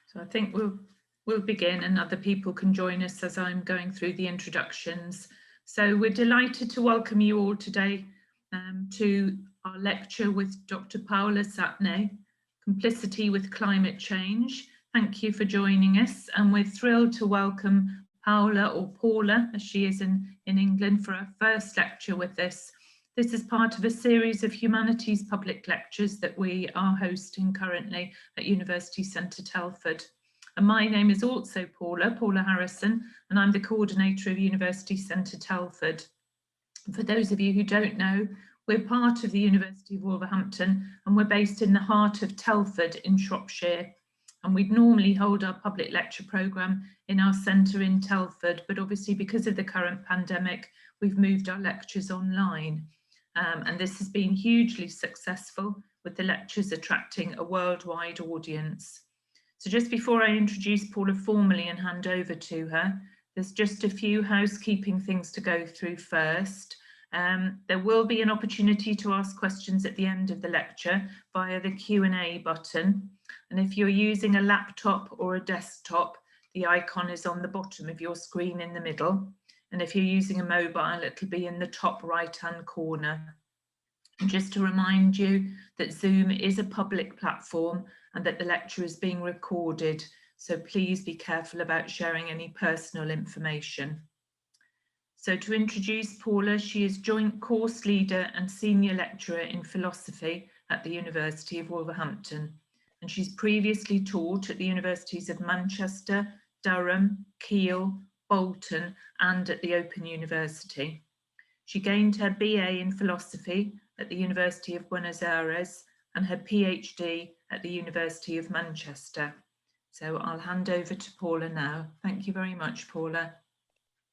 So I think we'll begin, and other people can join us as I'm going through the introductions. So we're delighted to welcome you all today to our lecture with Dr. Paula Satne, Complicity with Climate Change. Thank you for joining us, and we're thrilled to welcome Paula, or Paula as she is in England, for our first lecture with us. This is part of a series of humanities public lectures that we are hosting currently at University Centre Telford. And my name is also Paula Harrison, and I'm the coordinator of University Centre Telford. For those of you who don't know, we're part of the University of Wolverhampton, and we're based in the heart of Telford in Shropshire. And we'd normally hold our public lecture programme in our centre in Telford, but obviously because of the current pandemic, we've moved our lectures online. And this has been hugely successful, with the lectures attracting a worldwide audience. So just before I introduce Paula formally and hand over to her, there's just a few housekeeping things to go through first. There will be an opportunity to ask questions at the end of the lecture via the Q&A button. And if you're using a laptop or a desktop, the icon is on the bottom of your screen in the middle. And if you're using a mobile, it'll be in the top right-hand corner. And just to remind you that Zoom is a public platform and that the lecture is being recorded. So please be careful about sharing any personal information. So to introduce Paula, she is joint course leader and senior lecturer in philosophy at the University of Wolverhampton. And she's previously taught at the universities of Manchester, Durham, Kiel, Bolton, and at the Open University. She gained her BA in philosophy at the University of Buenos Aires and her PhD at the University of Manchester. So I'll hand over to Paula now. Thank you very much, Paula.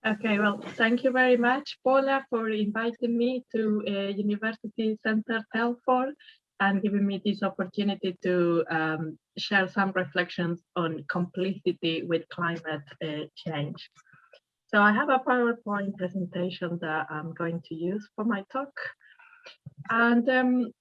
Okay, well, thank you very much, Paula, for inviting me to University Centre Telford and giving me this opportunity to share some reflections on complicity with climate change. So I have a PowerPoint presentation that I'm going to use for my talk. And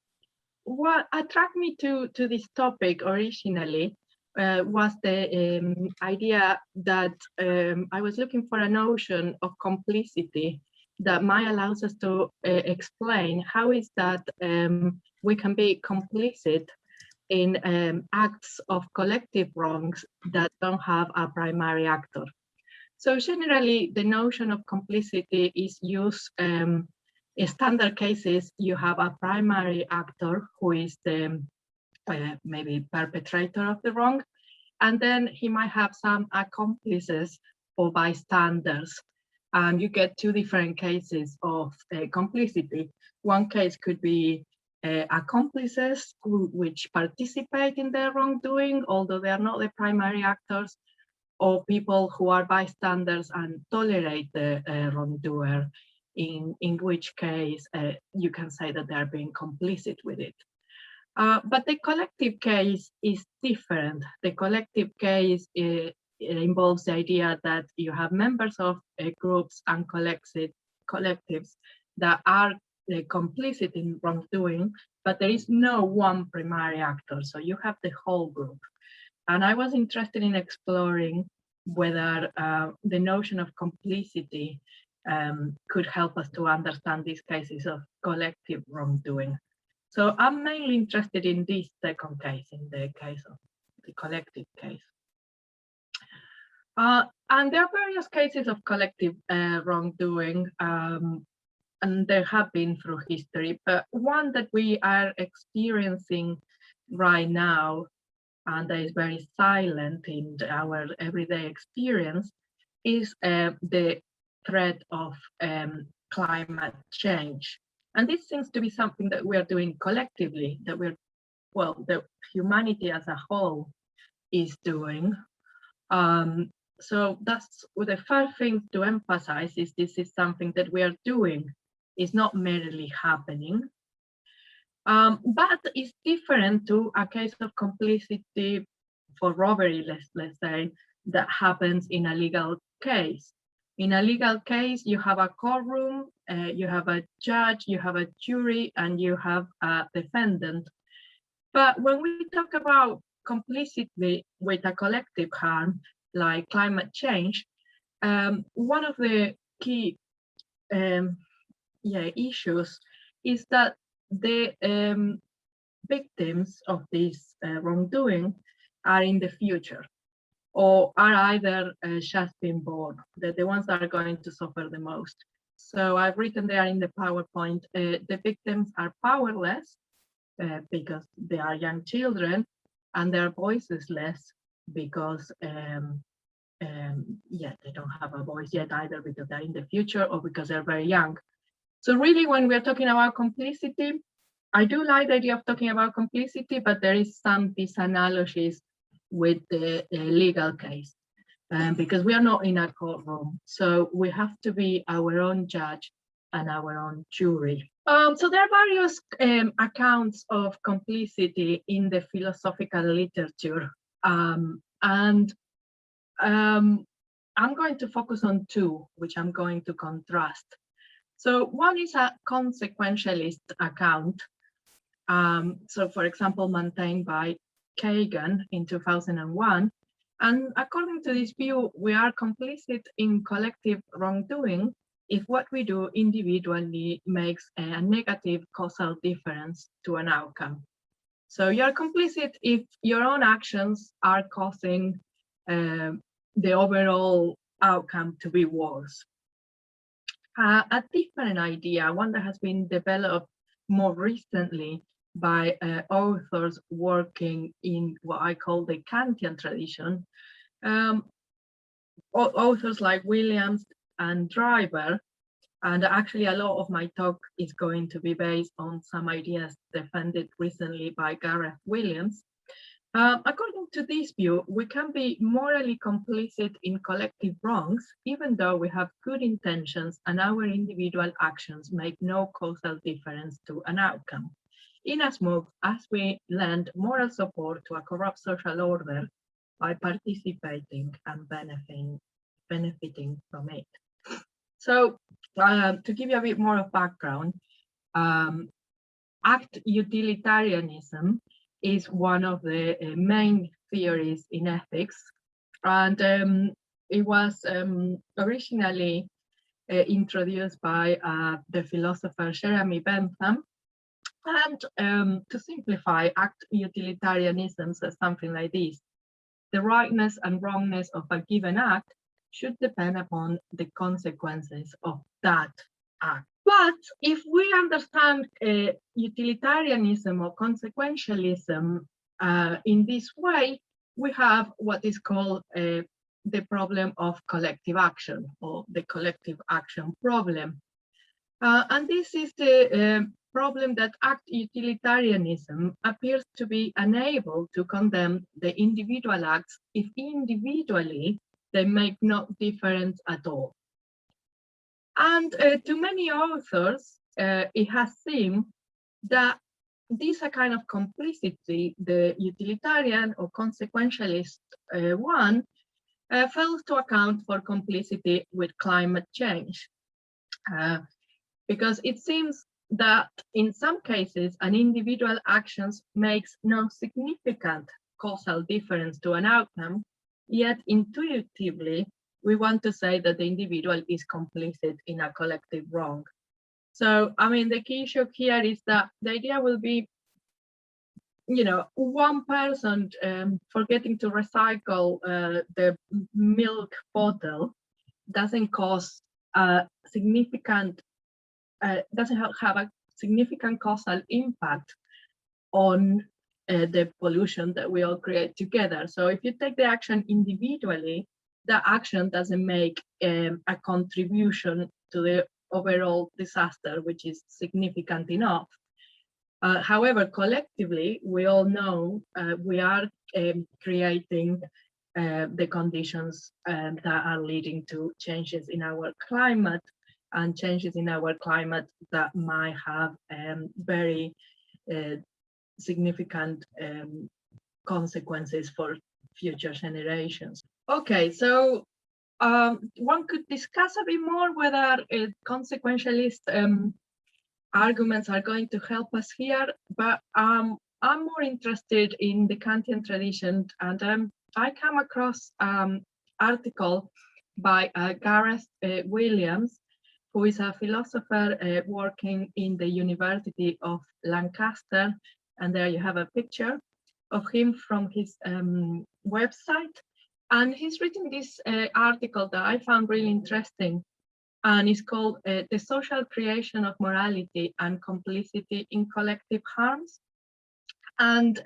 what attracted me to this topic originally was the idea that I was looking for a notion of complicity that might allow us to explain how is that we can be complicit in acts of collective wrongs that don't have a primary actor. So generally, the notion of complicity is used in standard cases. You have a primary actor who is the maybe perpetrator of the wrong, and then he might have some accomplices or bystanders. And you get two different cases of complicity. One case could be accomplices which participate in the wrongdoing, although they are not the primary actors, or people who are bystanders and tolerate the wrongdoer, in which case you can say that they are being complicit with it. But the collective case is different. The collective case involves the idea that you have members of groups and collectives that are complicit in wrongdoing, but there is no one primary actor. So you have the whole group. And I was interested in exploring whether the notion of complicity could help us to understand these cases of collective wrongdoing. So I'm mainly interested in this second case, in the case of the collective case. And there are various cases of collective wrongdoing, and there have been through history, but one that we are experiencing right now, and that is very silent in our everyday experience, is the threat of climate change. And this seems to be something that we are doing collectively, that the humanity as a whole is doing. So that's the first thing to emphasize is this is something that we are doing. It's not merely happening. But it's different to a case of complicity for robbery, let's say, that happens in a legal case. In a legal case, you have a courtroom, you have a judge, you have a jury, and you have a defendant. But when we talk about complicity with a collective harm like climate change, one of the key issues is that the victims of this wrongdoing are in the future, or are either just been born, the ones that are going to suffer the most. So I've written there in the PowerPoint, the victims are powerless because they are young children, and they're voiceless because they don't have a voice yet, either because they're in the future or because they're very young. So really, when we're talking about complicity, I do like the idea of talking about complicity, but there is some disanalogies with the legal case, because we are not in a courtroom, so we have to be our own judge and our own jury. So there are various accounts of complicity in the philosophical literature, and I'm going to focus on two, which I'm going to contrast. So one is a consequentialist account. So for example, maintained by Kagan in 2001. And according to this view, we are complicit in collective wrongdoing if what we do individually makes a negative causal difference to an outcome. So you're complicit if your own actions are causing the overall outcome to be worse. A different idea, one that has been developed more recently by authors working in what I call the Kantian tradition, authors like Williams and Driver, and actually a lot of my talk is going to be based on some ideas defended recently by Garrath Williams. According to this view, we can be morally complicit in collective wrongs, even though we have good intentions and our individual actions make no causal difference to an outcome, inasmuch as we lend moral support to a corrupt social order by participating and benefiting from it. So, to give you a bit more of background, act utilitarianism is one of the main theories in ethics, and it was originally introduced by the philosopher Jeremy Bentham. And to simplify, act utilitarianism says something like this: the rightness and wrongness of a given act should depend upon the consequences of that act. But if we understand utilitarianism or consequentialism in this way, we have what is called the problem of collective action, or the collective action problem. And this is the problem that act utilitarianism appears to be unable to condemn the individual acts if individually they make no difference at all. And to many authors, it has seemed that this kind of complicity, the utilitarian or consequentialist one, fails to account for complicity with climate change. Because it seems that in some cases, an individual actions makes no significant causal difference to an outcome, yet intuitively, we want to say that the individual is complicit in a collective wrong. So, I mean, the key issue here is that the idea will be, you know, one person forgetting to recycle the milk bottle doesn't cause a significant, doesn't have a significant causal impact on the pollution that we all create together. So if you take the action individually, the action doesn't make a contribution to the overall disaster, which is significant enough. However, collectively, we all know we are creating the conditions that are leading to changes in our climate, and changes in our climate that might have very significant consequences for future generations. Okay, so one could discuss a bit more whether consequentialist arguments are going to help us here, but I'm more interested in the Kantian tradition, and I come across article by Garrath Williams, who is a philosopher working in the University of Lancaster, and there you have a picture of him from his website. And he's written this article that I found really interesting, and it's called The Social Creation of Morality and Complicity in Collective Harms. And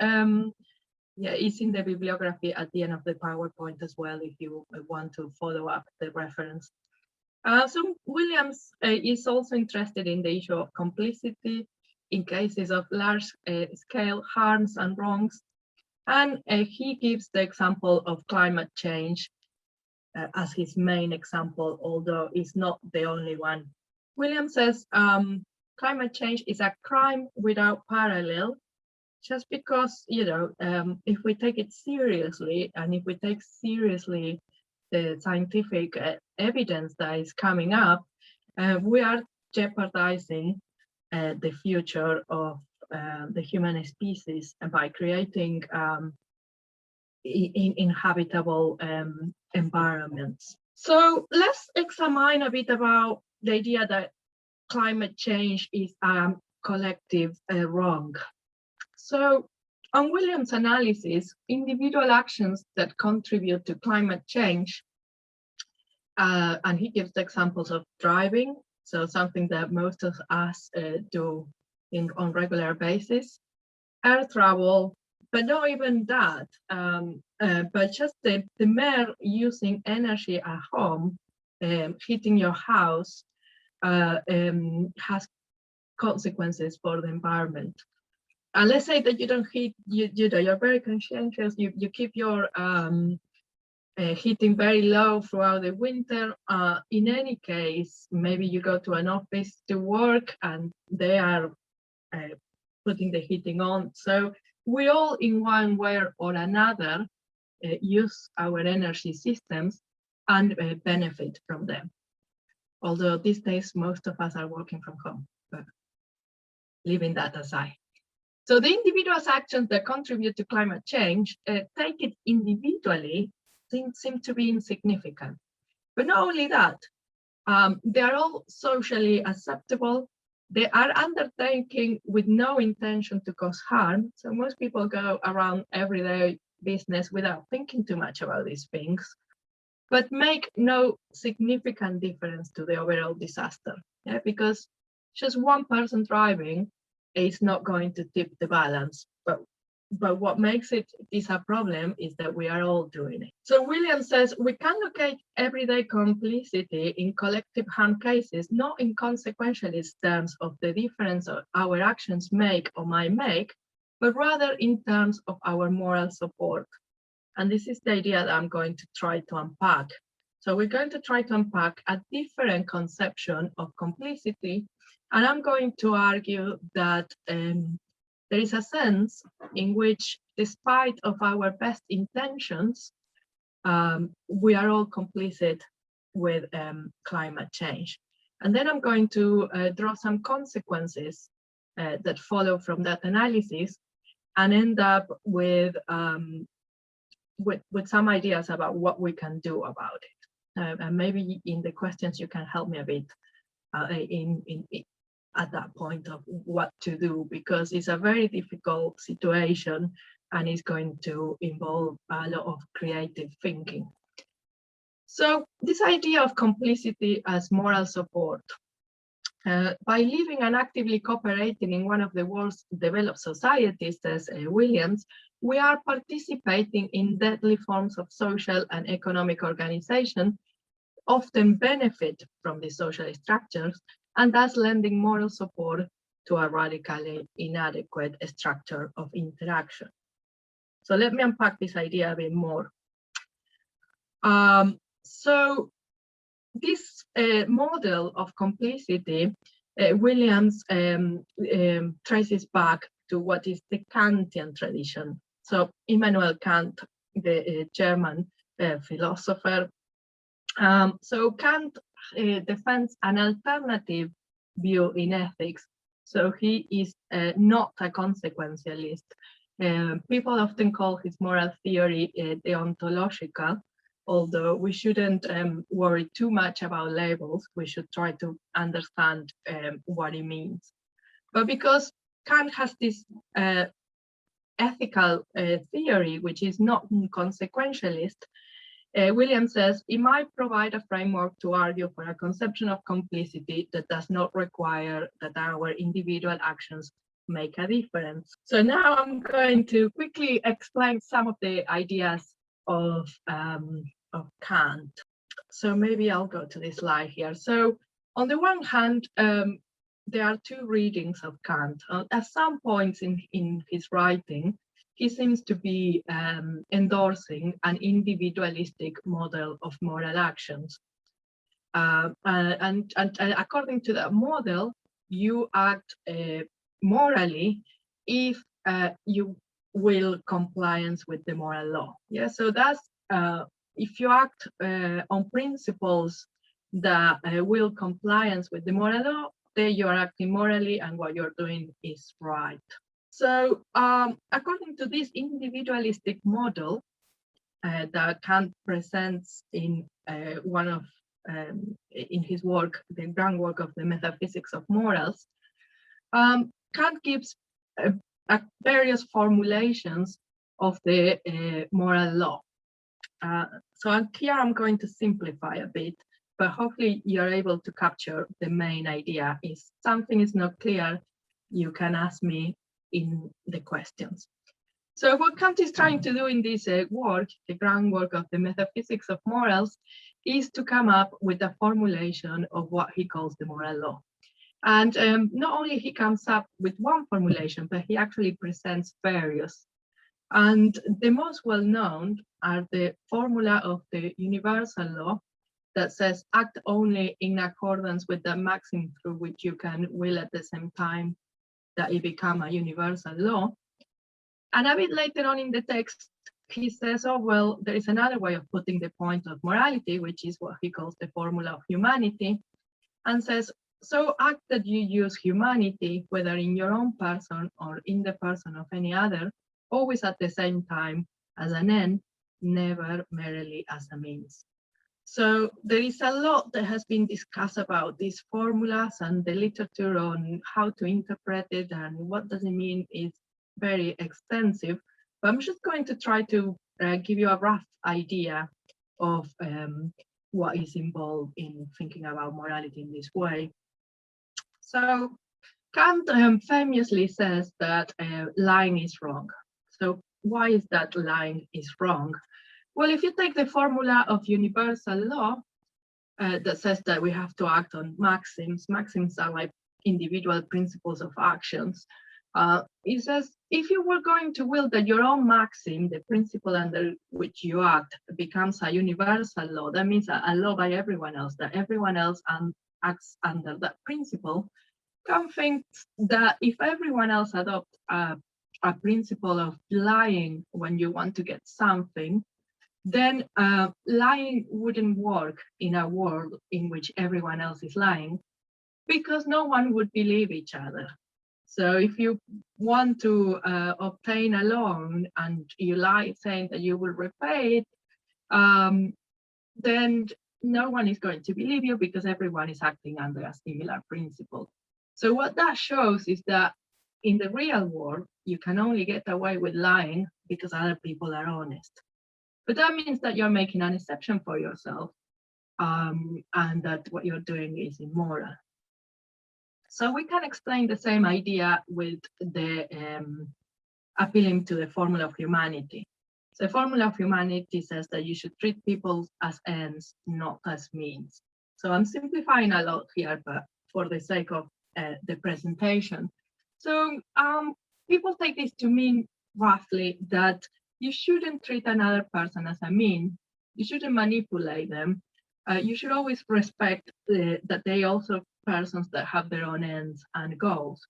yeah, it's in the bibliography at the end of the PowerPoint as well, if you want to follow up the reference. So Williams is also interested in the issue of complicity in cases of large-scale harms and wrongs. And he gives the example of climate change as his main example, although it's not the only one. Williams says climate change is a crime without parallel, just because, you know, if we take it seriously, and if we take seriously the scientific evidence that is coming up, we are jeopardizing the future of the human species by creating inhabitable environments. So let's examine a bit about the idea that climate change is a collective wrong. So on Williams' analysis, individual actions that contribute to climate change, and he gives the examples of driving, so something that most of us do on regular basis, air travel, but not even that, but just the mere using energy at home, heating your house, has consequences for the environment. And let's say that you don't heat, you're very conscientious, you keep your heating very low throughout the winter. In any case, maybe you go to an office to work and they are putting the heating on. So we all, in one way or another, use our energy systems and benefit from them. Although these days, most of us are working from home, but leaving that aside. So the individual's actions that contribute to climate change, take it individually, seem to be insignificant. But not only that, they are all socially acceptable. They are undertaken with no intention to cause harm. So most people go around everyday business without thinking too much about these things, but make no significant difference to the overall disaster. Yeah, because just one person driving is not going to tip the balance. But what makes this a problem is that we are all doing it. So Williams says we can locate everyday complicity in collective harm cases, not in consequentialist terms of the difference our actions make or might make, but rather in terms of our moral support. And this is the idea that I'm going to try to unpack. So we're going to try to unpack a different conception of complicity, and I'm going to argue that there is a sense in which, despite of our best intentions, we are all complicit with climate change. And then I'm going to draw some consequences that follow from that analysis, and end up with some ideas about what we can do about it. And maybe in the questions you can help me a bit at that point of what to do, because it's a very difficult situation and it's going to involve a lot of creative thinking. So this idea of complicity as moral support, by living and actively cooperating in one of the world's developed societies, says Williams, we are participating in deadly forms of social and economic organization, often benefit from the social structures, and thus lending moral support to a radically inadequate structure of interaction. So let me unpack this idea a bit more. So this model of complicity, Williams traces back to what is the Kantian tradition. So Immanuel Kant, the German philosopher. So Kant defends an alternative view in ethics. So he is not a consequentialist. People often call his moral theory deontological, although we shouldn't worry too much about labels. We should try to understand what it means. But because Kant has this ethical theory, which is not consequentialist, Williams says it might provide a framework to argue for a conception of complicity that does not require that our individual actions make a difference. So now I'm going to quickly explain some of the ideas of Kant. So maybe I'll go to this slide here. So on the one hand, there are two readings of Kant. At some points in his writing, he seems to be endorsing an individualistic model of moral actions. And according to that model, you act morally if you will compliance with the moral law. Yeah, so that's if you act on principles that will compliance with the moral law, then you are acting morally and what you're doing is right. So according to this individualistic model that Kant presents in in his work, the groundwork of the metaphysics of morals, Kant gives various formulations of the moral law. So here I'm going to simplify a bit, but hopefully you're able to capture the main idea. If something is not clear, you can ask me in the questions. So what Kant is trying to do in this work, the groundwork of the metaphysics of morals, is to come up with a formulation of what he calls the moral law. And not only he comes up with one formulation, but he actually presents various. And the most well-known are the formula of the universal law that says act only in accordance with the maxim through which you can will at the same time that it become a universal law. And a bit later on in the text, he says, oh, well, there is another way of putting the point of morality, which is what he calls the formula of humanity, and says, so act that you use humanity, whether in your own person or in the person of any other, always at the same time as an end, never merely as a means. So there is a lot that has been discussed about these formulas, and the literature on how to interpret it and what does it mean is very extensive. But I'm just going to try to give you a rough idea of what is involved in thinking about morality in this way. So Kant famously says that lying is wrong. So why is that lying is wrong? Well, if you take the formula of universal law that says that we have to act on maxims are like individual principles of actions. It says if you were going to will that your own maxim, the principle under which you act, becomes a universal law, that means a law by everyone else, that everyone else acts under that principle. Kant thinks that if everyone else adopts a principle of lying when you want to get something, then lying wouldn't work in a world in which everyone else is lying, because no one would believe each other. So if you want to obtain a loan and you lie saying that you will repay it, then no one is going to believe you because everyone is acting under a similar principle. So what that shows is that in the real world, you can only get away with lying because other people are honest. But that means that you're making an exception for yourself, and that what you're doing is immoral. So we can explain the same idea with the appealing to the formula of humanity. So the formula of humanity says that you should treat people as ends, not as means. So I'm simplifying a lot here, but for the sake of the presentation. So people take this to mean roughly that you shouldn't treat another person as a mean. You shouldn't manipulate them. You should always respect that they also persons that have their own ends and goals.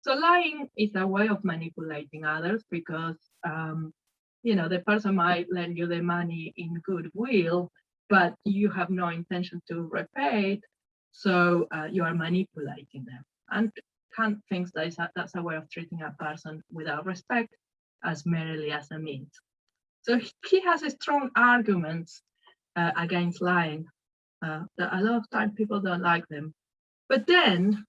So lying is a way of manipulating others because you know, the person might lend you the money in goodwill, but you have no intention to repay it, so you are manipulating them. And Kant thinks that that's a way of treating a person without respect as merely as a means. So he has a strong arguments against lying. That a lot of times people don't like them. But then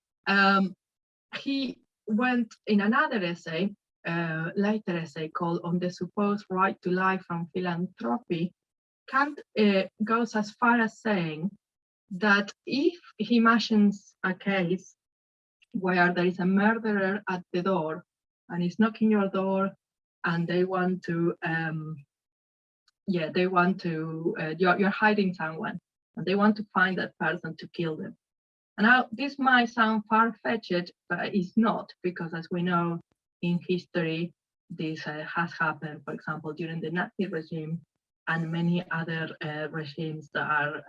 he went in another essay, later essay called On the Supposed Right to Lie from Philanthropy. Kant goes as far as saying that if he imagines a case where there is a murderer at the door and he's knocking your door and they want to, you're hiding someone and they want to find that person to kill them. And now this might sound far-fetched, but it's not, because as we know in history, this has happened, for example, during the Nazi regime and many other regimes that are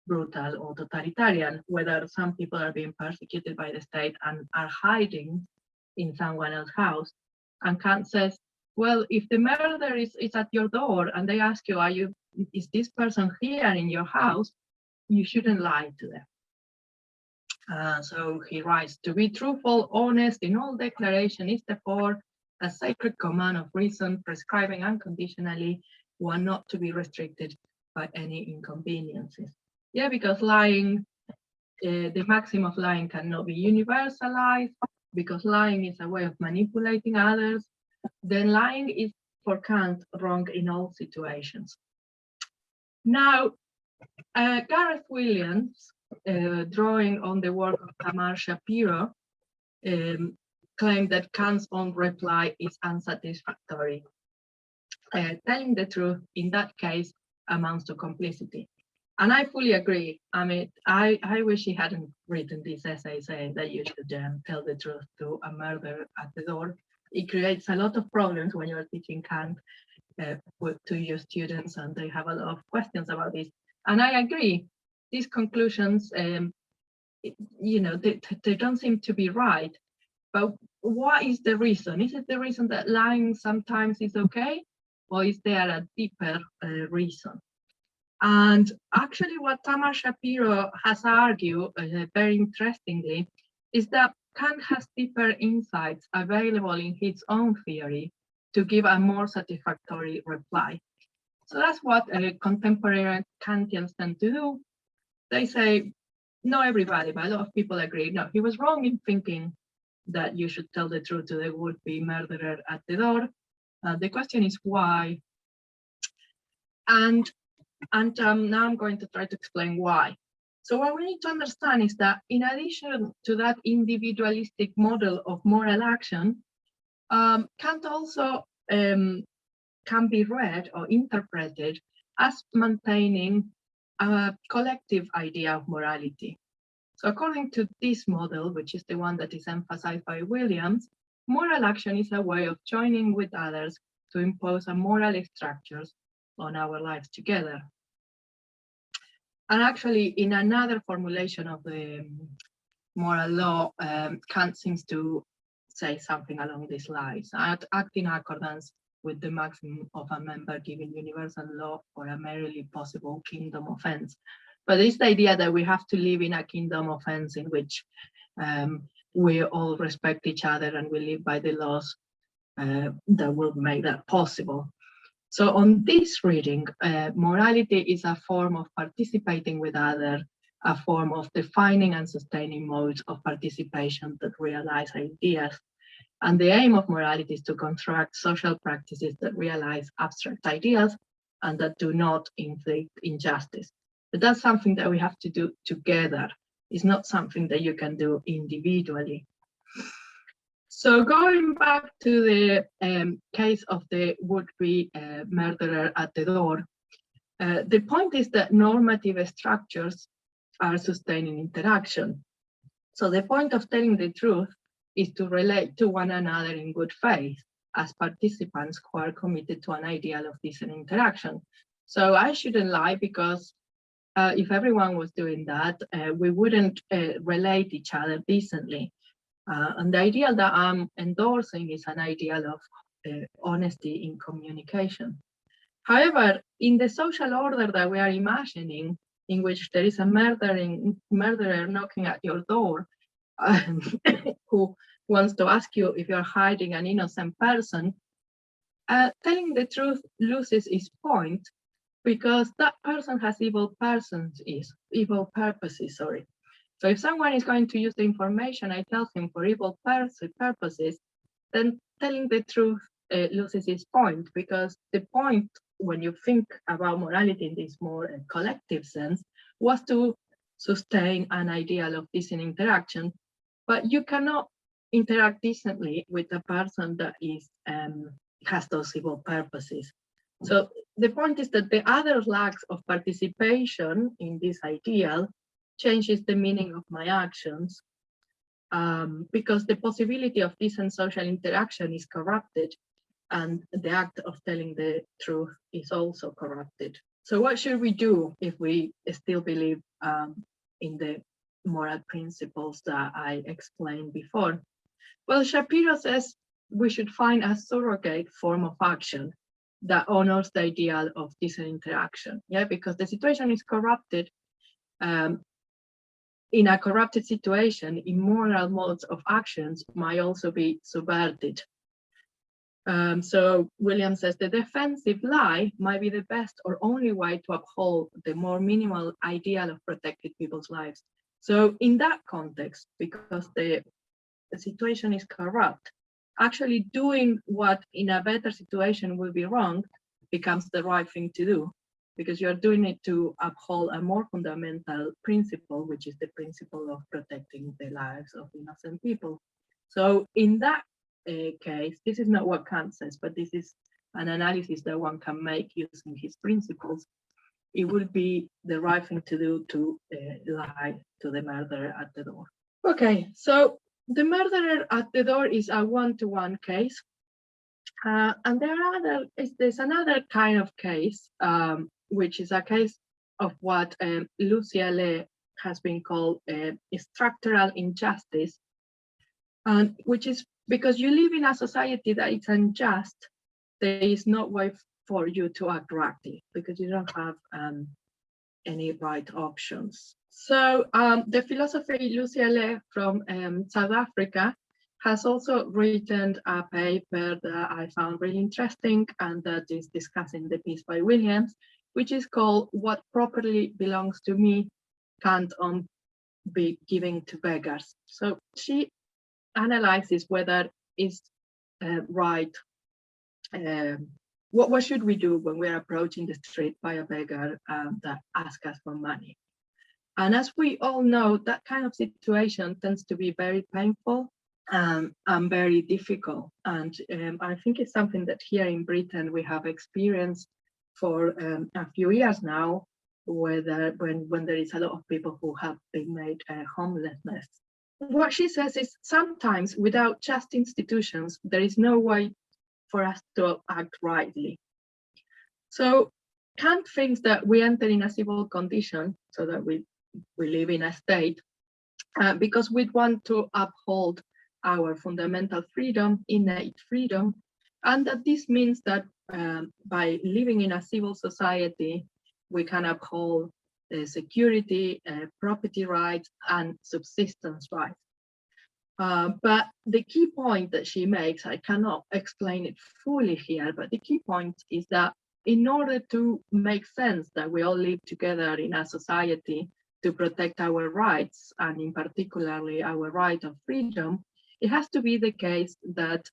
brutal or totalitarian, whether some people are being persecuted by the state and are hiding in someone else's house. And Kant says, well, if the murder is at your door and they ask you, is this person here in your house? You shouldn't lie to them. So he writes, to be truthful, honest in all declaration is therefore a sacred command of reason, prescribing unconditionally one not to be restricted by any inconveniences. Yeah, because lying, the maxim of lying cannot be universalized, because lying is a way of manipulating others. Then lying is, for Kant, wrong in all situations. Now, Garrath Williams, drawing on the work of Tamar Shapiro, claimed that Kant's own reply is unsatisfactory. Telling the truth in that case amounts to complicity. And I fully agree. I mean, I wish he hadn't written this essay saying that you should tell the truth to a murderer at the door. It creates a lot of problems when you're teaching Kant to your students, and they have a lot of questions about this. And I agree. These conclusions, you know, they don't seem to be right. But what is the reason? Is it the reason that lying sometimes is okay? Or is there a deeper reason? And actually what Tamar Shapiro has argued, very interestingly, is that Kant has deeper insights available in his own theory to give a more satisfactory reply. So that's what contemporary Kantians tend to do. They say, not everybody, but a lot of people agree, no, he was wrong in thinking that you should tell the truth to the would-be murderer at the door. The question is why? And now I'm going to try to explain why. So what we need to understand is that in addition to that individualistic model of moral action, Kant also can be read or interpreted as maintaining a collective idea of morality. So according to this model, which is the one that is emphasized by Williams, moral action is a way of joining with others to impose a moral structures on our lives together. And actually, in another formulation of the moral law, Kant seems to say something along these lines: act in accordance with the maximum of a member giving universal law for a merely possible kingdom of ends. But it's the idea that we have to live in a kingdom of ends in which we all respect each other and we live by the laws that will make that possible. So on this reading, morality is a form of participating with others, a form of defining and sustaining modes of participation that realize ideas. And the aim of morality is to construct social practices that realize abstract ideas and that do not inflict injustice. But that's something that we have to do together. It's not something that you can do individually. So going back to the case of the would-be murderer at the door, the point is that normative structures are sustaining interaction. So the point of telling the truth is to relate to one another in good faith as participants who are committed to an ideal of decent interaction. So I shouldn't lie, because if everyone was doing that, we wouldn't relate each other decently. And the ideal that I'm endorsing is an ideal of honesty in communication. However, in the social order that we are imagining, in which there is a murderer knocking at your door, who wants to ask you if you're hiding an innocent person, telling the truth loses its point because that person has evil purposes. Sorry. So if someone is going to use the information I tell him for evil purposes, then telling the truth loses its point, because the point, when you think about morality in this more collective sense, was to sustain an ideal of decent interaction. But you cannot interact decently with a person that is has those evil purposes. So the point is that the other lacks of participation in this ideal changes the meaning of my actions, because the possibility of decent social interaction is corrupted, and the act of telling the truth is also corrupted. So what should we do if we still believe in the moral principles that I explained before? Well, Shapiro says we should find a surrogate form of action that honors the ideal of decent interaction. Yeah, because the situation is corrupted. In a corrupted situation, immoral modes of actions might also be subverted. So Williams says the defensive lie might be the best or only way to uphold the more minimal ideal of protected people's lives. So in that context, because the situation is corrupt, actually doing what in a better situation will be wrong becomes the right thing to do, because you're doing it to uphold a more fundamental principle, which is the principle of protecting the lives of innocent people. So in that case, this is not what Kant says, but this is an analysis that one can make using his principles. It would be the right thing to do to lie to the murderer at the door. Okay, so the murderer at the door is a one-to-one case. And there's another kind of case, which is a case of what Lucy Allais has been called structural injustice, and which is because you live in a society that is unjust, there is no way for you to act rightly because you don't have any right options. So the philosopher Lucy Allais from South Africa has also written a paper that I found really interesting and that is discussing the piece by Williams, which is called What Properly Belongs to Me Can't Be Given to Beggars. So she analyzes whether it's right. What should we do when we're approaching the street by a beggar that asks us for money? And as we all know, that kind of situation tends to be very painful and very difficult. And I think it's something that here in Britain we have experienced for a few years now, when there is a lot of people who have been made homelessness. What she says is sometimes without just institutions, there is no way for us to act rightly. So Kant thinks that we enter in a civil condition so that we live in a state because we want to uphold our fundamental freedom, innate freedom, and that this means that by living in a civil society, we can uphold security, property rights, and subsistence rights. But the key point that she makes, I cannot explain it fully here, but the key point is that in order to make sense that we all live together in a society to protect our rights, and in particularly our right of freedom, it has to be the case that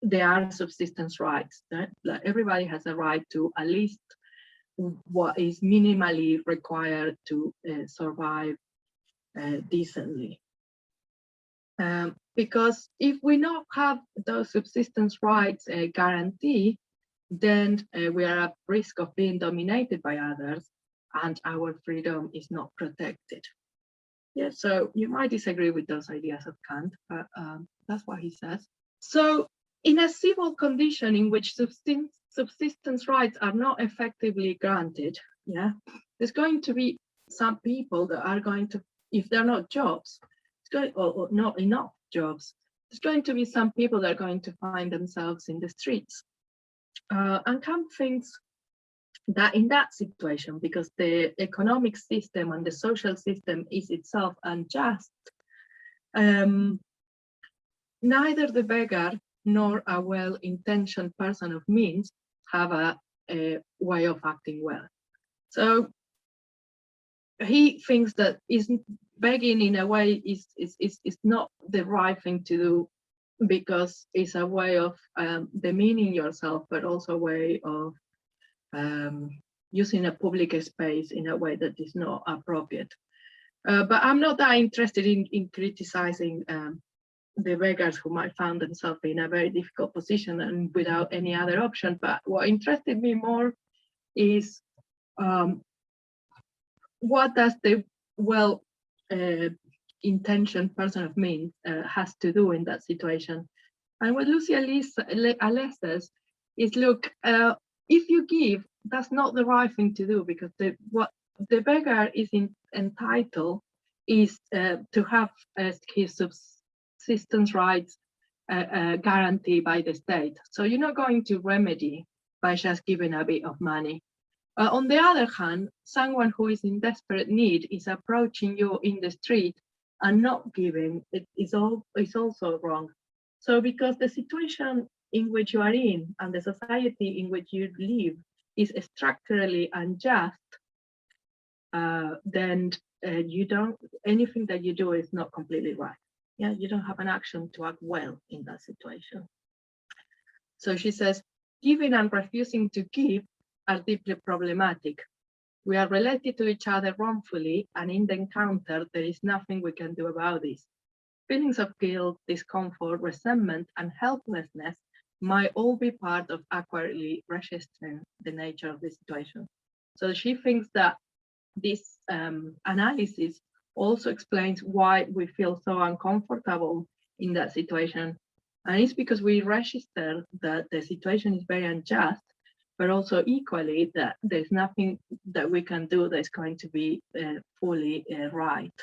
there are subsistence rights, that everybody has a right to at least what is minimally required to survive decently. Because if we not have those subsistence rights guaranteed, then we are at risk of being dominated by others and our freedom is not protected. Yeah, so you might disagree with those ideas of Kant, but that's what he says. So in a civil condition in which subsistence rights are not effectively granted, yeah, there's going to be some people that are going to, if they're not jobs, or not enough jobs, there's going to be some people that are going to find themselves in the streets. And Kant thinks that in that situation, because the economic system and the social system is itself unjust, Neither the beggar nor a well-intentioned person of means have a way of acting well. So he thinks that begging in a way is not the right thing to do, because it's a way of demeaning yourself, but also a way of using a public space in a way that is not appropriate. But I'm not that interested in criticizing the beggars who might find themselves in a very difficult position and without any other option. But what interested me more is what does the well-intentioned person of means has to do in that situation. And what Lucy Allais says is, look, if you give, that's not the right thing to do, because what the beggar is entitled is to have his subsistence rights guaranteed by the state. So you're not going to remedy by just giving a bit of money. On the other hand, someone who is in desperate need is approaching you in the street and not giving, it is also wrong. So because the situation in which you are in and the society in which you live is structurally unjust, then anything that you do is not completely right. Yeah, you don't have an action to act well in that situation. So she says, giving and refusing to give are deeply problematic. We are related to each other wrongfully, and in the encounter, there is nothing we can do about this. Feelings of guilt, discomfort, resentment, and helplessness might all be part of accurately registering the nature of the situation. So she thinks that this analysis also explains why we feel so uncomfortable in that situation. And it's because we register that the situation is very unjust, but also equally that there's nothing that we can do that's going to be fully right.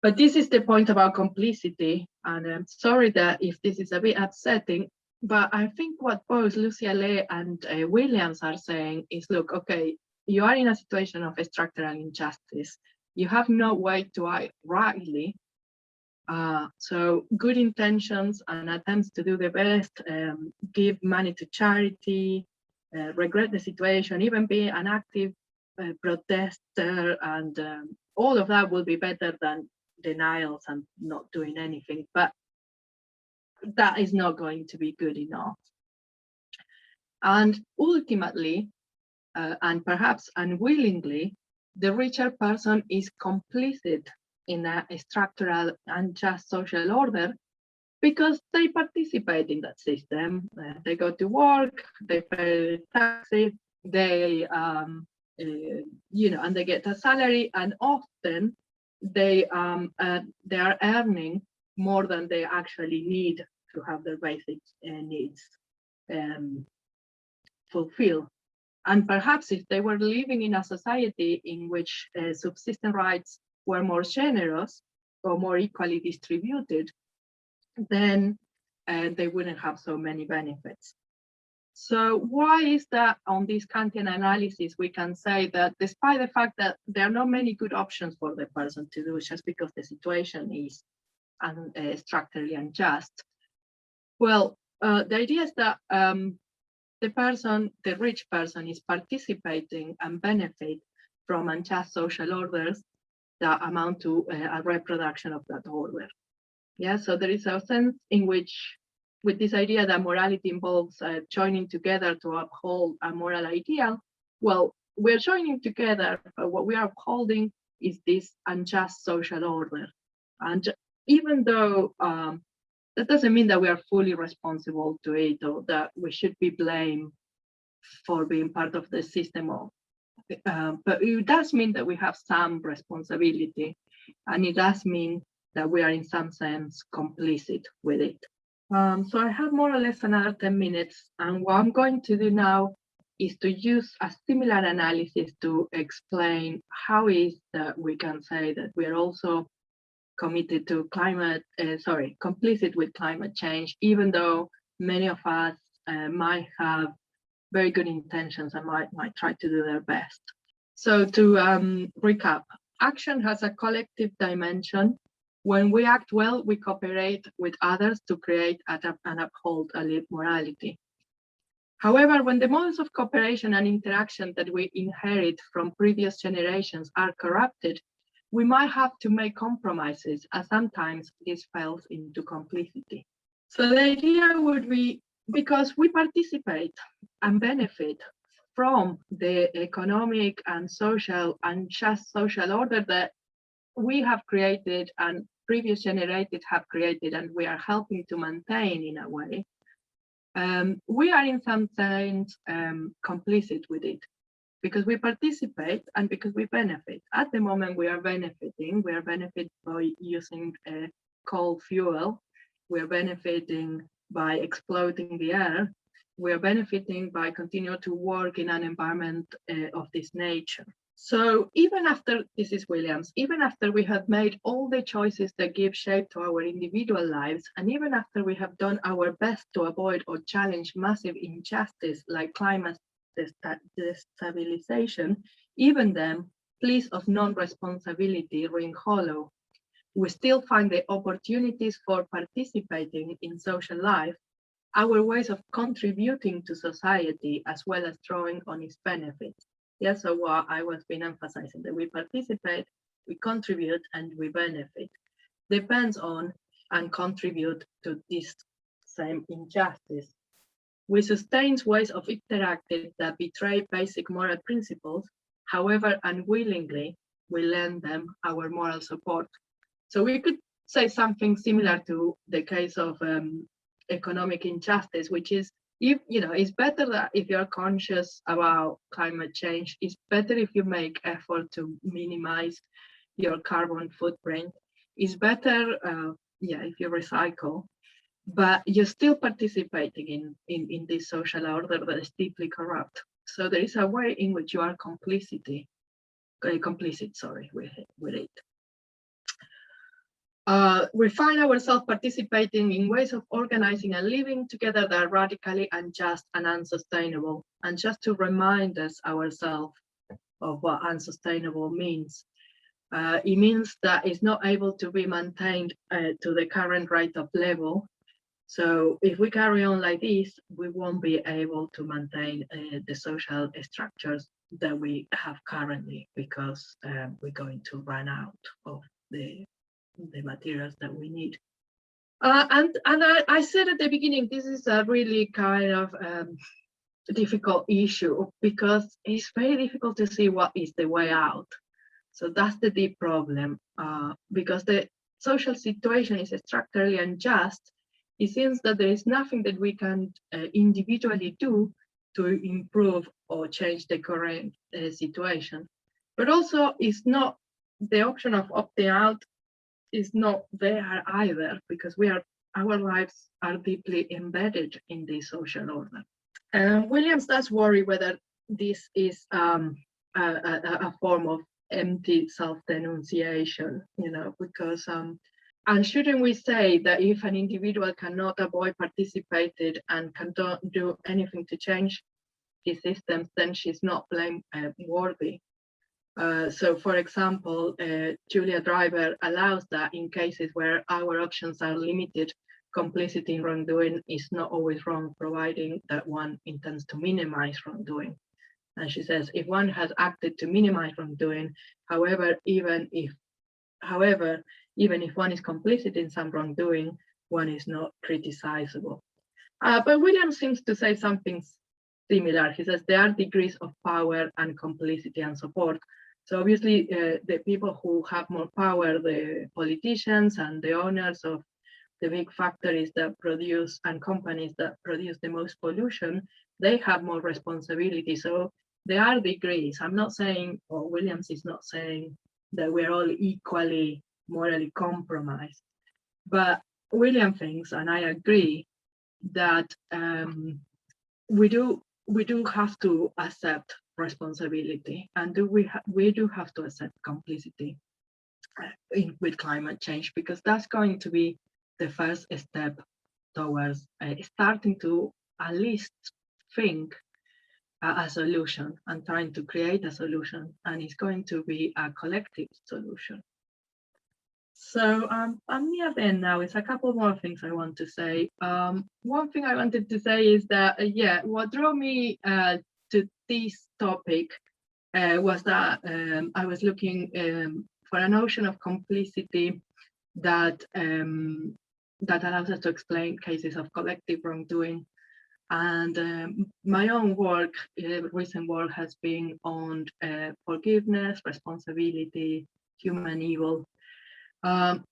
But this is the point about complicity, and I'm sorry that if this is a bit upsetting, but I think what both Lucy Allais and Williams are saying is, look, okay, you are in a situation of structural injustice. You have no way to act rightly. So good intentions and attempts to do the best, give money to charity, regret the situation, even be an active protester, and all of that will be better than denials and not doing anything. But that is not going to be good enough. And ultimately, and perhaps unwillingly, the richer person is complicit in a structural unjust social order because they participate in that system. They go to work, they pay taxes, they, and they get a salary, and often they are earning more than they actually need to have their basic needs fulfilled. And perhaps if they were living in a society in which subsistence rights were more generous or more equally distributed, then they wouldn't have so many benefits. So why is that on this Kantian analysis we can say that despite the fact that there are not many good options for the person to do just because the situation is structurally unjust? Well, the idea is that the rich person is participating and benefit from unjust social orders that amount to a reproduction of that order. Yeah, so there is a sense in which, with this idea that morality involves joining together to uphold a moral ideal, well, we're joining together, but what we are upholding is this unjust social order. And even though that doesn't mean that we are fully responsible to it, or that we should be blamed for being part of the system, but it does mean that we have some responsibility, and it does mean that we are in some sense complicit with it. So I have more or less another 10 minutes, and what I'm going to do now is to use a similar analysis to explain how is that we can say that we are also committed to complicit with climate change, even though many of us might have very good intentions and might try to do their best. So to recap, action has a collective dimension When we act well, we cooperate with others to create and uphold a lived morality. However, when the models of cooperation and interaction that we inherit from previous generations are corrupted, we might have to make compromises, and sometimes this falls into complicity. So the idea would be, because we participate and benefit from the economic and social and just social order that we have created and previous generations have created, and we are helping to maintain in a way, we are in some sense complicit with it, because we participate and because we benefit. At the moment we are benefiting by using coal fuel, we are benefiting by exploiting the air, we are benefiting by continuing to work in an environment of this nature. So even after, this is Williams, even after we have made all the choices that give shape to our individual lives, and even after we have done our best to avoid or challenge massive injustice like climate destabilization, even then, pleas of non-responsibility ring hollow. We still find the opportunities for participating in social life, our ways of contributing to society, as well as drawing on its benefits. Yes, so what I was been emphasizing, that we participate, we contribute, and we benefit. Depends on and contribute to this same injustice. We sustain ways of interacting that betray basic moral principles, however unwillingly we lend them our moral support. So we could say something similar to the case of economic injustice, which is, if it's better that if you're conscious about climate change, it's better if you make effort to minimize your carbon footprint. It's better, if you recycle, but you're still participating in this social order that is deeply corrupt. So there is a way in which you are complicit with it. We find ourselves participating in ways of organizing and living together that are radically unjust and unsustainable. And just to remind us ourselves of what unsustainable means, it means that it's not able to be maintained to the current rate of level. So if we carry on like this, we won't be able to maintain the social structures that we have currently, because we're going to run out of the materials that we need. And I said at the beginning, this is a really kind of difficult issue, because it's very difficult to see what is the way out. So that's the deep problem, because the social situation is structurally unjust. It seems that there is nothing that we can individually do to improve or change the current situation. But also, it's not the option of opting out is not there either, because our lives are deeply embedded in this social order. Williams does worry whether this is a form of empty self-denunciation, because and shouldn't we say that if an individual cannot avoid participating and cannot do anything to change the systems, then she's not blameworthy. So, for example, Julia Driver allows that in cases where our options are limited, complicity in wrongdoing is not always wrong, providing that one intends to minimize wrongdoing. And she says, if one has acted to minimize wrongdoing, however, even if one is complicit in some wrongdoing, one is not criticizable. But Williams seems to say something similar. He says there are degrees of power and complicity and support. So obviously, the people who have more power, the politicians and the owners of the big factories that produce and companies that produce the most pollution, they have more responsibility. So there are degrees. I'm not saying, or Williams is not saying, that we're all equally morally compromised. But William thinks, and I agree, that we do have to accept responsibility, and we do have to accept complicity with climate change, because that's going to be the first step towards starting to at least think a solution and trying to create a solution, and it's going to be a collective solution. So I'm near the end now. It's a couple more things I want to say. One thing I wanted to say is that, what drew me to this topic was that I was looking for a notion of complicity that that allows us to explain cases of collective wrongdoing. And my own work, recent work, has been on forgiveness, responsibility, human evil.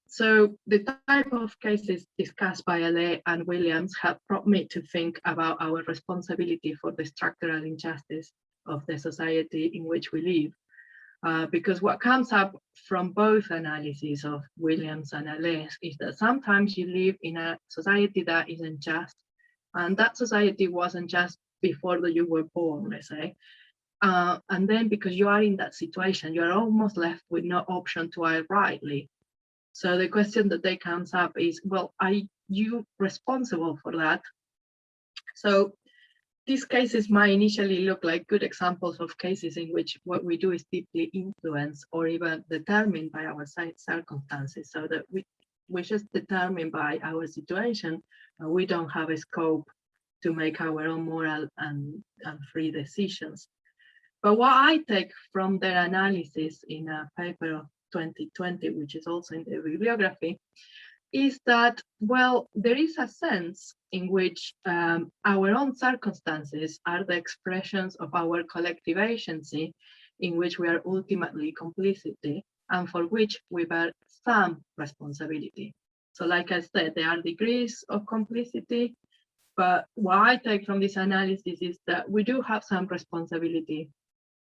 So the type of cases discussed by Allais and Williams have brought me to think about our responsibility for the structural injustice of the society in which we live. Because what comes up from both analyses of Williams and Allais is that sometimes you live in a society that isn't just, and that society wasn't just before you were born, let's say. And then because you are in that situation, you're almost left with no option to act rightly. So the question that then comes up is, well, are you responsible for that? So these cases might initially look like good examples of cases in which what we do is deeply influenced or even determined by our circumstances, so that we're just determined by our situation, and we don't have a scope to make our own moral and free decisions. But what I take from their analysis in a paper of 2020, which is also in the bibliography, is that, well, there is a sense in which our own circumstances are the expressions of our collective agency, in which we are ultimately complicity, and for which we bear some responsibility. So like I said, there are degrees of complicity, but what I take from this analysis is that we do have some responsibility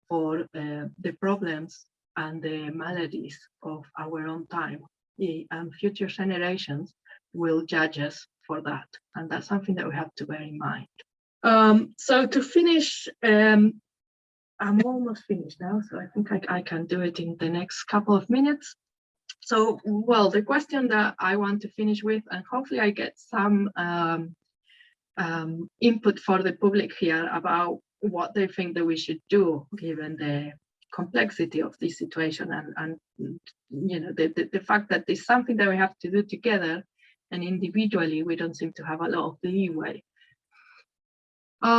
for the problems and the maladies of our own time. And future generations will judge us for that. And that's something that we have to bear in mind. So to finish, I'm almost finished now, so I think I can do it in the next couple of minutes. So, well, the question that I want to finish with, and hopefully I get some input for the public here about what they think that we should do given the complexity of this situation, and you know, the fact that it's something that we have to do together, and individually we don't seem to have a lot of leeway.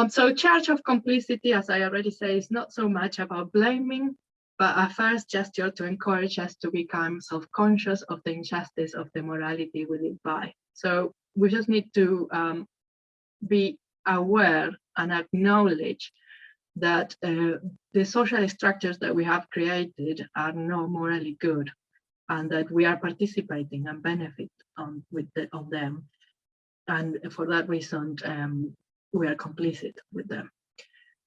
So charge of complicity, as I already said, is not so much about blaming, but a first gesture to encourage us to become self-conscious of the injustice of the morality we live by. So we just need to be aware and acknowledge that the social structures that we have created are not morally good, and that we are participating and benefit on them, and for that reason we are complicit with them.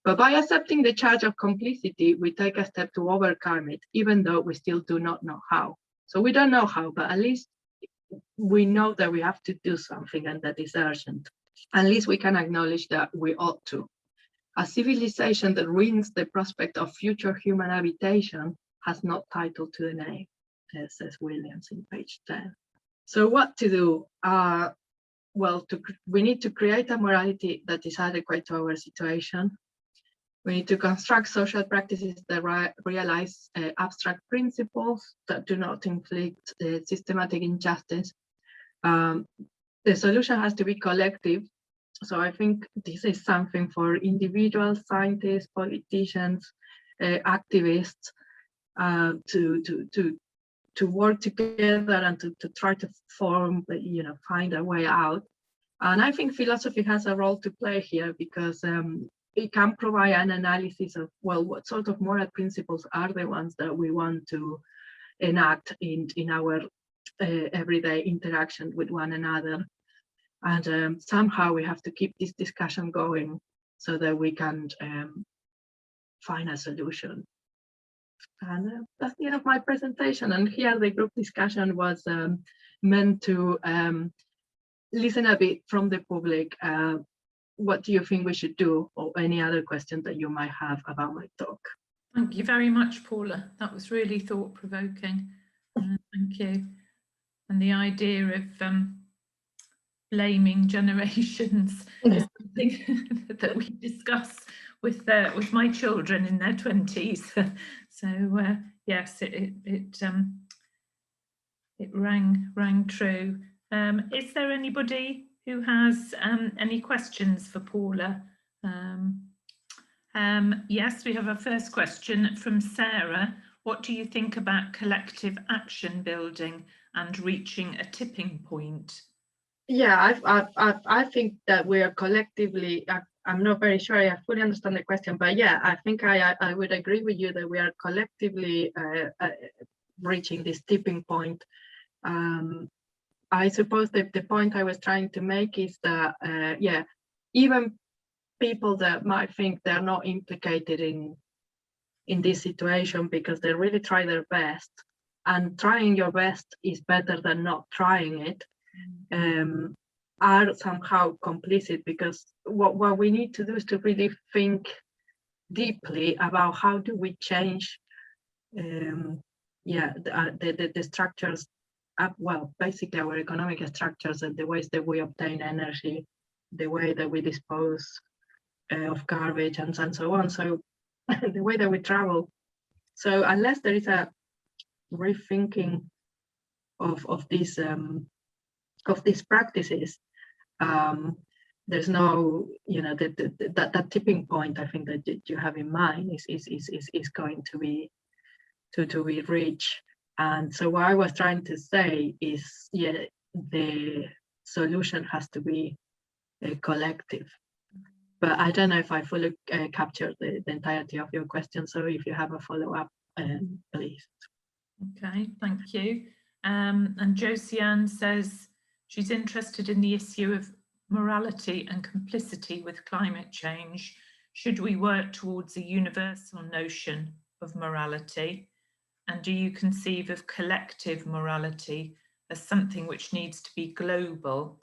But by accepting the charge of complicity, we take a step to overcome it, even though we still do not know how. So we don't know how, but at least we know that we have to do something and that is urgent. At least we can acknowledge that we ought to. A civilization that ruins the prospect of future human habitation has not title to the name, says Williams in page 10. So what to do? Well, we need to create a morality that is adequate to our situation. We need to construct social practices that realize abstract principles that do not inflict systematic injustice. The solution has to be collective. So I think this is something for individuals, scientists, politicians, activists to work together and to try to form, find a way out. And I think philosophy has a role to play here, because it can provide an analysis of, well, what sort of moral principles are the ones that we want to enact in our everyday interaction with one another. And somehow we have to keep this discussion going so that we can find a solution. And that's the end of my presentation. And here the group discussion was meant to listen a bit from the public. What do you think we should do, or any other question that you might have about my talk? Thank you very much, Paula. That was really thought-provoking. Thank you. And the idea of blaming generations is something that we discuss with my children in their 20s. So yes, It rang true. Is there anybody who has any questions for Paula? Yes, we have a first question from Sarah. What do you think about collective action building and reaching a tipping point? Yeah, I think that we are collectively, I'm not very sure I fully understand the question, but yeah, I think I would agree with you that we are collectively reaching this tipping point. I suppose that the point I was trying to make is that, yeah, even people that might think they're not implicated in this situation because they really try their best, and trying your best is better than not trying it, are somehow complicit, because what we need to do is to really think deeply about how do we change the structures, well, basically our economic structures and the ways that we obtain energy, the way that we dispose of garbage and so on, so the way that we travel. So unless there is a rethinking of these practices, there's no, that tipping point I think that you have in mind is going to be reached. And so what I was trying to say is, yeah, the solution has to be collective. But I don't know if I fully captured the entirety of your question. So if you have a follow-up, please. Okay, thank you. And Josiane says she's interested in the issue of morality and complicity with climate change. Should we work towards a universal notion of morality? And do you conceive of collective morality as something which needs to be global?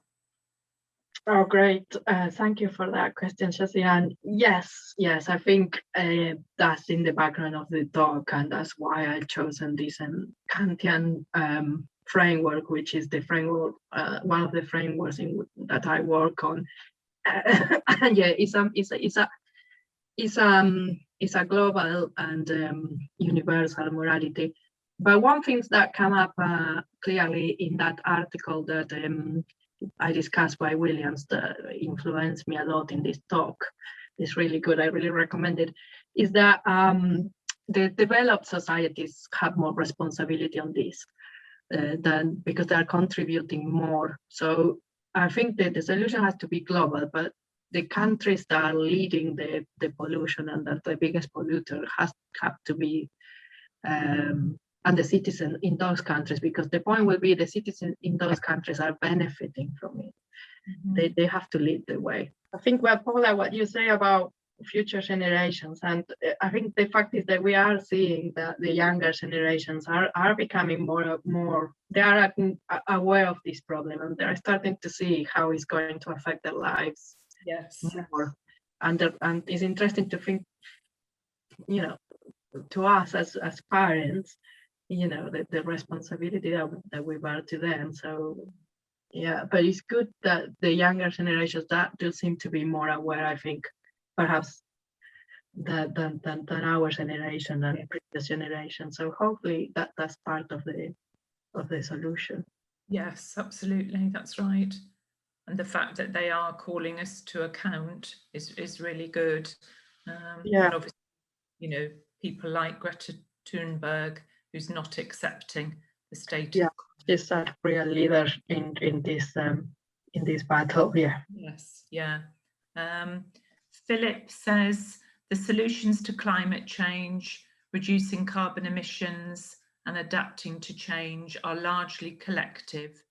Oh, great. Thank you for that question, Josiane. Yes, I think that's in the background of the talk, and that's why I've chosen this Kantian framework, which is the framework, one of the frameworks that I work on. And yeah, it's a global and universal morality. But one thing that came up clearly in that article that I discussed by Williams, that influenced me a lot in this talk, is really good, I really recommend it, is that the developed societies have more responsibility on this than, because they are contributing more. So I think that the solution has to be global, but the countries that are leading the pollution and that the biggest polluter have to be and the citizens in those countries, because the point will be the citizens in those countries are benefiting from it. Mm-hmm. They have to lead the way. I think, well, Paula, what you say about future generations, and I think the fact is that we are seeing that the younger generations are becoming more they are aware of this problem, and they're starting to see how it's going to affect their lives. Yes. More. And it's interesting to think, to us as parents, the responsibility that we bear to them. So yeah, but it's good that the younger generations that do seem to be more aware, I think, perhaps than our generation and previous generation. So hopefully that's part of the solution. Yes, absolutely, that's right. And the fact that they are calling us to account is really good. Yeah. And obviously, people like Greta Thunberg, who's not accepting the state. Yeah, she's a real leader in this battle. Yeah. Yes. Yeah. Philip says the solutions to climate change, reducing carbon emissions and adapting to change are largely collective.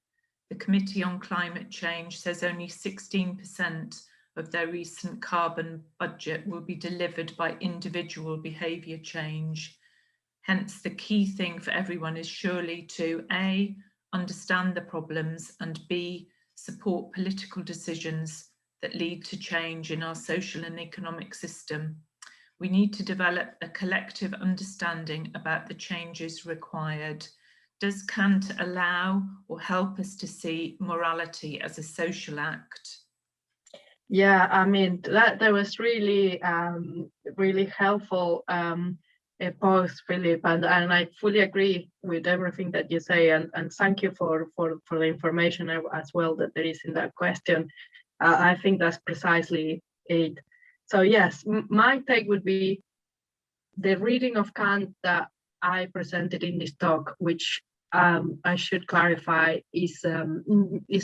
The Committee on Climate Change says only 16% of their recent carbon budget will be delivered by individual behaviour change. Hence, the key thing for everyone is surely to A, understand the problems, and B, support political decisions that lead to change in our social and economic system. We need to develop a collective understanding about the changes required. Does Kant allow or help us to see morality as a social act? Yeah, I mean, that was really, really helpful. post, Philip, and I fully agree with everything that you say, and thank you for the information as well that there is in that question. I think that's precisely it. So yes, my take would be the reading of Kant that I presented in this talk, which I should clarify is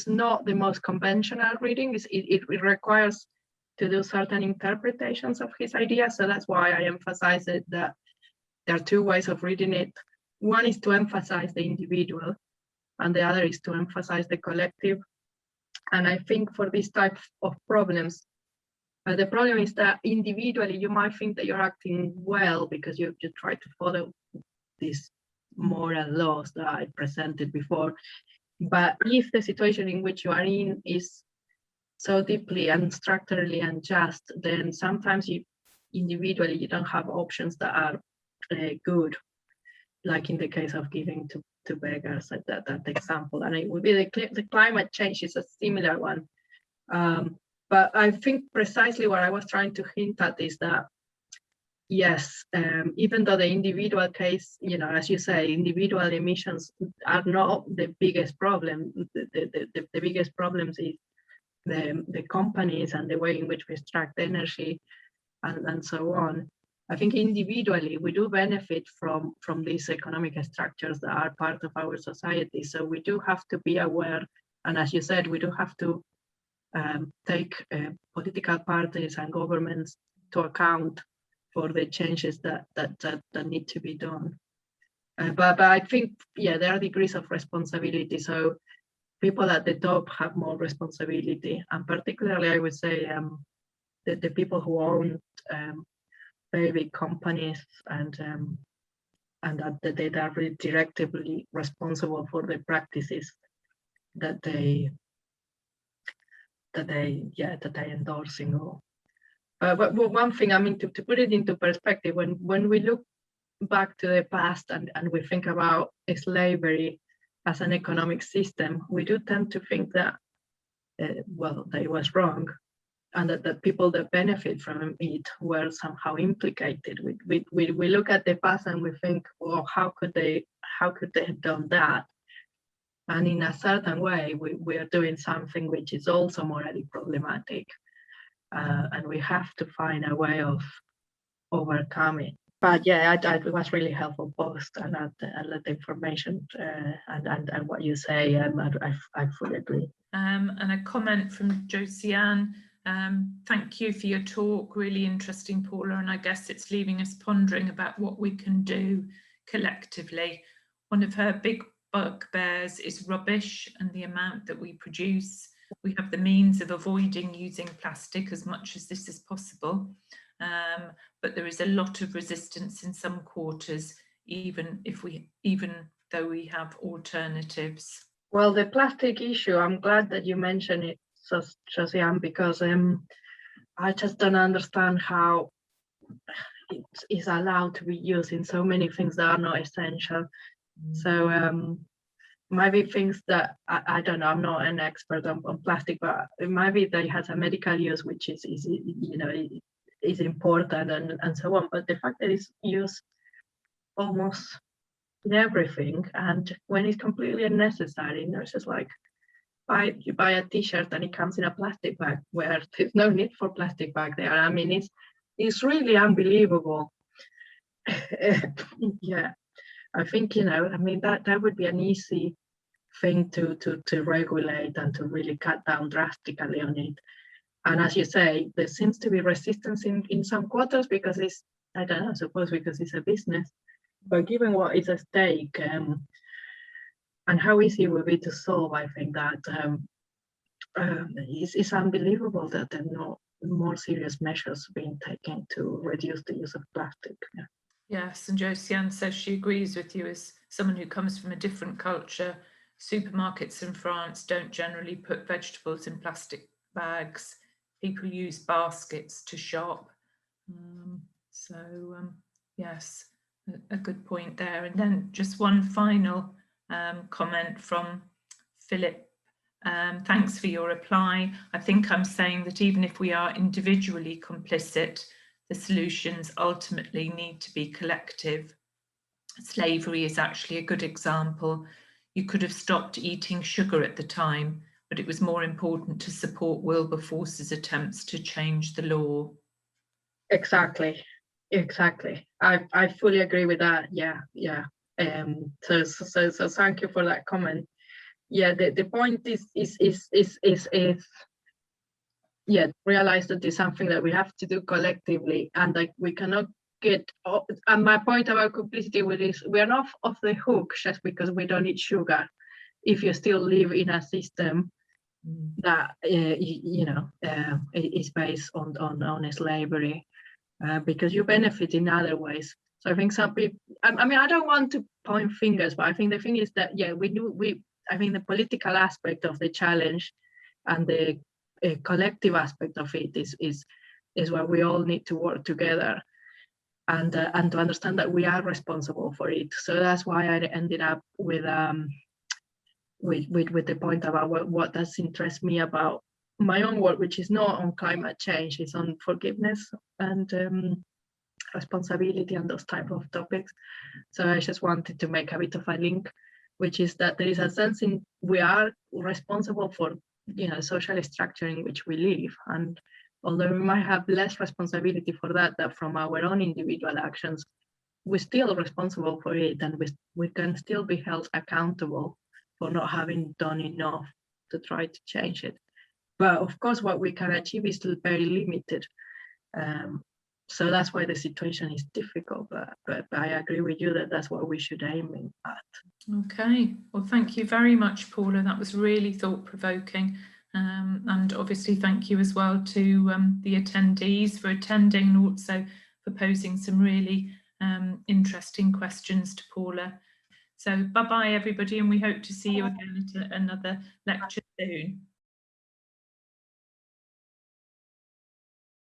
not the most conventional reading. It requires to do certain interpretations of his ideas. So that's why I emphasize it, that there are two ways of reading it. One is to emphasize the individual, and the other is to emphasize the collective. And I think for this type of problems, the problem is that individually you might think that you're acting well because you try to follow these moral laws that I presented before. But if the situation in which you are in is so deeply and structurally unjust, then sometimes individually you don't have options that are good, like in the case of giving to beggars, like that example. And it would be the climate change is a similar one. But I think precisely what I was trying to hint at is that, yes, even though the individual case, as you say, individual emissions are not the biggest problem. The biggest problems is the companies and the way in which we extract energy and so on. I think individually we do benefit from these economic structures that are part of our society. So we do have to be aware, and as you said, we do have to take political parties and governments to account for the changes that need to be done. But I think, yeah, there are degrees of responsibility. So people at the top have more responsibility, and particularly I would say the people who own very big companies and that they are really directly responsible for the practices that they endorsing. But one thing, I mean, to put it into perspective, when we look back to the past and we think about slavery as an economic system, we do tend to think that that it was wrong, and that the people that benefit from it were somehow implicated. We look at the past and we think, well, how could they have done that? And in a certain way, we are doing something which is also morally problematic, and we have to find a way of overcoming. But yeah, it was really helpful post, and the information and what you say, I fully agree. And a comment from Josiane. Thank you for your talk, really interesting, Paula, and I guess it's leaving us pondering about what we can do collectively. One of her big bugbears is rubbish and the amount that we produce. We have the means of avoiding using plastic as much as this is possible, but there is a lot of resistance in some quarters, even though we have alternatives. Well, the plastic issue, I'm glad that you mentioned it, Josiane, because I just don't understand how it is allowed to be used in so many things that are not essential. So maybe things that I don't know, I'm not an expert on plastic, but maybe that it has a medical use, which is important and so on. But the fact that it's used almost in everything, and when it's completely unnecessary, it's just like you buy a t-shirt and it comes in a plastic bag where there's no need for plastic bag there. I mean, it's really unbelievable. Yeah, I think, I mean, that would be an easy thing to regulate and to really cut down drastically on it. And as you say, there seems to be resistance in some quarters because it's, I don't know, I suppose because it's a business. But given what is at stake and how easy it will be to solve, I think that it's unbelievable that there are no more serious measures being taken to reduce the use of plastic. Yeah. Yes, and Josiane says she agrees with you as someone who comes from a different culture. Supermarkets in France don't generally put vegetables in plastic bags. People use baskets to shop. Yes, a good point there. And then just one final comment from Philip. Thanks for your reply. I think I'm saying that even if we are individually complicit, the solutions ultimately need to be collective. Slavery is actually a good example. You could have stopped eating sugar at the time, but it was more important to support Wilberforce's attempts to change the law. Exactly. I fully agree with that. Yeah. So thank you for that comment. Yeah, the point is realize that it's something that we have to do collectively, and like we cannot get. And my point about complicity with this, we are not off the hook just because we don't eat sugar. If you still live in a system that is based on slavery, because you benefit in other ways. So I think some people. I mean, I don't want to point fingers, but I think the thing is that I think the political aspect of the challenge and the collective aspect of it is where we all need to work together, and to understand that we are responsible for it. So that's why I ended up with the point about what does interest me about my own work, which is not on climate change, it's on forgiveness and responsibility and those type of topics. So I just wanted to make a bit of a link, which is that there is a sense in we are responsible for social structure in which we live, and although we might have less responsibility for that from our own individual actions, we're still responsible for it, and we can still be held accountable for not having done enough to try to change it. But of course, what we can achieve is still very limited. So that's why the situation is difficult, but I agree with you that that's what we should aim at. Okay, well, thank you very much, Paula. That was really thought-provoking. And obviously thank you as well to the attendees for attending, and also for posing some really interesting questions to Paula. So bye-bye, everybody, and we hope to see you again at another lecture soon.